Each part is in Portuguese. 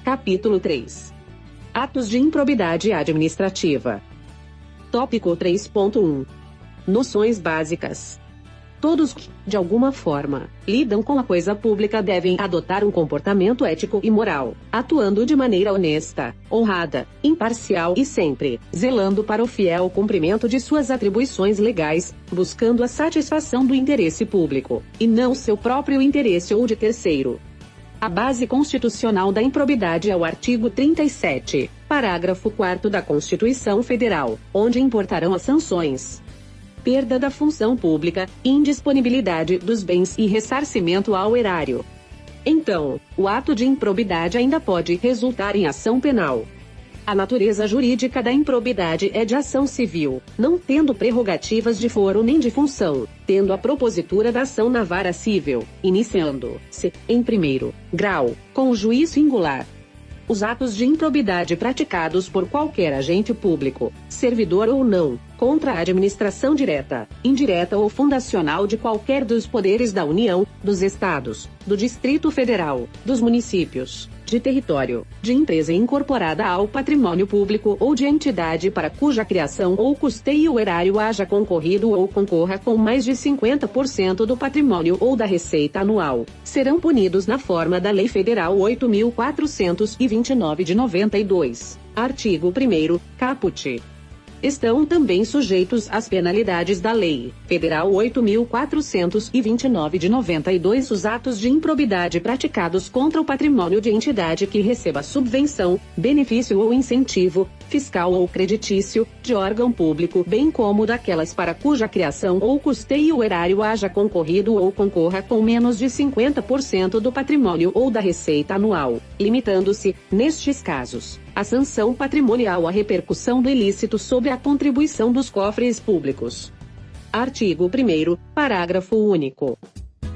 Capítulo 3. Atos de improbidade administrativa. Tópico 3.1. Noções básicas. Todos que, de alguma forma, lidam com a coisa pública devem adotar um comportamento ético e moral, atuando de maneira honesta, honrada, imparcial e sempre zelando para o fiel cumprimento de suas atribuições legais, buscando a satisfação do interesse público, e não seu próprio interesse ou de terceiro. A base constitucional da improbidade é o artigo 37, parágrafo 4º da Constituição Federal, onde importarão as sanções: perda da função pública, indisponibilidade dos bens e ressarcimento ao erário. Então, o ato de improbidade ainda pode resultar em ação penal. A natureza jurídica da improbidade é de ação civil, não tendo prerrogativas de foro nem de função, tendo a propositura da ação na vara civil, iniciando-se, em primeiro grau, com o juiz singular. Os atos de improbidade praticados por qualquer agente público, servidor ou não, contra a administração direta, indireta ou fundacional de qualquer dos poderes da União, dos Estados, do Distrito Federal, dos municípios, de território, de empresa incorporada ao patrimônio público ou de entidade para cuja criação ou custeio o erário haja concorrido ou concorra com mais de 50% do patrimônio ou da receita anual, serão punidos na forma da Lei Federal 8.429 de 92, artigo 1º, caput. Estão também sujeitos às penalidades da Lei Federal 8.429 de 92 os atos de improbidade praticados contra o patrimônio de entidade que receba subvenção, benefício ou incentivo, fiscal ou creditício, de órgão público, bem como daquelas para cuja criação ou custeio o erário haja concorrido ou concorra com menos de 50% do patrimônio ou da receita anual, limitando-se, nestes casos, a sanção patrimonial à repercussão do ilícito sobre a contribuição dos cofres públicos. Artigo 1º, parágrafo único.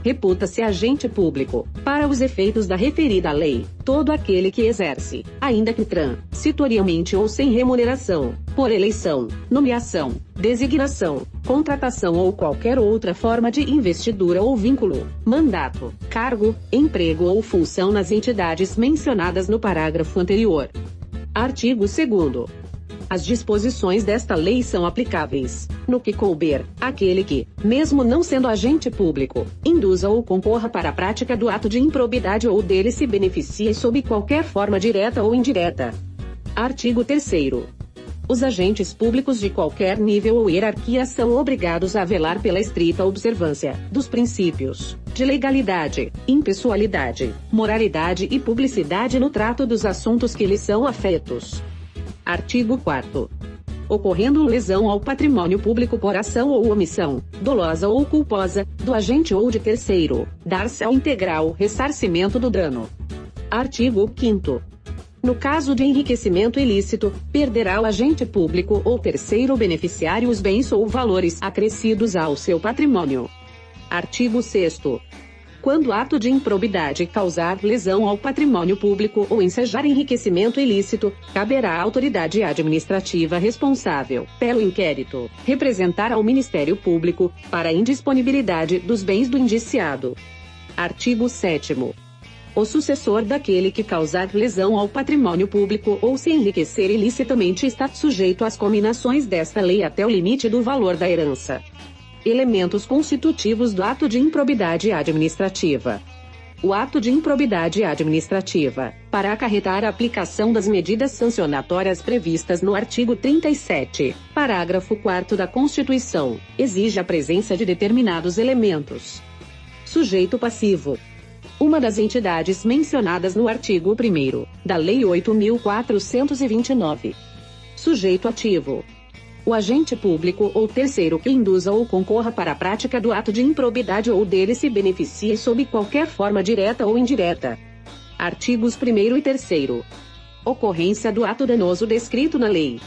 Reputa-se agente público, para os efeitos da referida lei, todo aquele que exerce, ainda que transitoriamente ou sem remuneração, por eleição, nomeação, designação, contratação ou qualquer outra forma de investidura ou vínculo, mandato, cargo, emprego ou função nas entidades mencionadas no parágrafo anterior. Artigo 2º. As disposições desta lei são aplicáveis, no que couber, àquele que, mesmo não sendo agente público, induza ou concorra para a prática do ato de improbidade ou dele se beneficie sob qualquer forma direta ou indireta. Artigo 3º. Os agentes públicos de qualquer nível ou hierarquia são obrigados a velar pela estrita observância dos princípios de legalidade, impessoalidade, moralidade e publicidade no trato dos assuntos que lhes são afetos. Artigo 4º. Ocorrendo lesão ao patrimônio público por ação ou omissão, dolosa ou culposa, do agente ou de terceiro, dar-se ao integral ressarcimento do dano. Artigo 5º. No caso de enriquecimento ilícito, perderá o agente público ou terceiro beneficiário os bens ou valores acrescidos ao seu patrimônio. Artigo 6º. Quando ato de improbidade causar lesão ao patrimônio público ou ensejar enriquecimento ilícito, caberá à autoridade administrativa responsável pelo inquérito representar ao Ministério Público para a indisponibilidade dos bens do indiciado. Artigo 7º. O sucessor daquele que causar lesão ao patrimônio público ou se enriquecer ilicitamente está sujeito às cominações desta lei até o limite do valor da herança. Elementos constitutivos do ato de improbidade administrativa. O ato de improbidade administrativa, para acarretar a aplicação das medidas sancionatórias previstas no artigo 37, parágrafo 4º da Constituição, exige a presença de determinados elementos. Sujeito passivo. Uma das entidades mencionadas no artigo 1º da Lei 8.429. Sujeito ativo. O agente público ou terceiro que induza ou concorra para a prática do ato de improbidade ou dele se beneficie sob qualquer forma direta ou indireta. Artigos 1º e 3º. Ocorrência do ato danoso descrito na lei.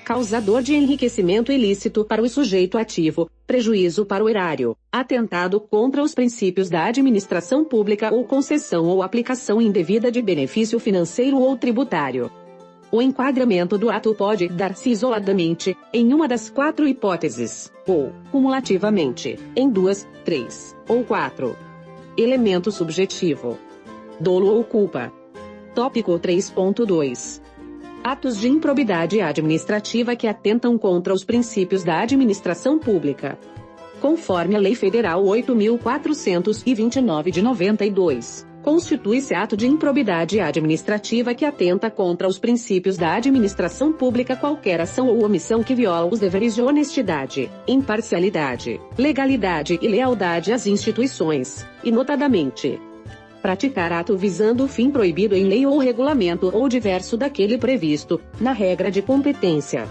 Causador de enriquecimento ilícito para o sujeito ativo, prejuízo para o erário, atentado contra os princípios da administração pública ou concessão ou aplicação indevida de benefício financeiro ou tributário. O enquadramento do ato pode dar-se isoladamente, em uma das 4 hipóteses, ou, cumulativamente, em 2, 3 ou 4. Elemento subjetivo. Dolo ou culpa. Tópico 3.2. Atos de improbidade administrativa que atentam contra os princípios da administração pública. Conforme a Lei Federal 8.429 de 92, constitui-se ato de improbidade administrativa que atenta contra os princípios da administração pública qualquer ação ou omissão que viola os deveres de honestidade, imparcialidade, legalidade e lealdade às instituições, e notadamente praticar ato visando o fim proibido em lei ou regulamento ou diverso daquele previsto, na regra de competência.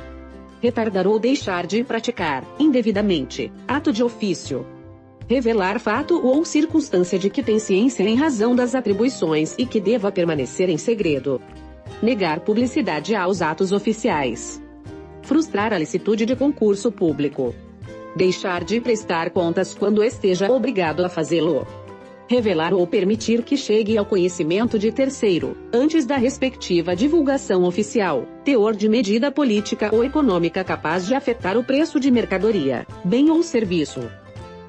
Retardar ou deixar de praticar, indevidamente, ato de ofício. Revelar fato ou circunstância de que tem ciência em razão das atribuições e que deva permanecer em segredo. Negar publicidade aos atos oficiais. Frustrar a licitude de concurso público. Deixar de prestar contas quando esteja obrigado a fazê-lo. Revelar ou permitir que chegue ao conhecimento de terceiro, antes da respectiva divulgação oficial, teor de medida política ou econômica capaz de afetar o preço de mercadoria, bem ou serviço.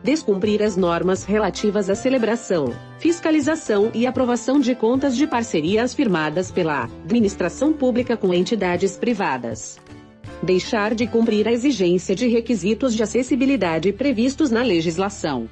Descumprir as normas relativas à celebração, fiscalização e aprovação de contas de parcerias firmadas pela administração pública com entidades privadas. Deixar de cumprir a exigência de requisitos de acessibilidade previstos na legislação.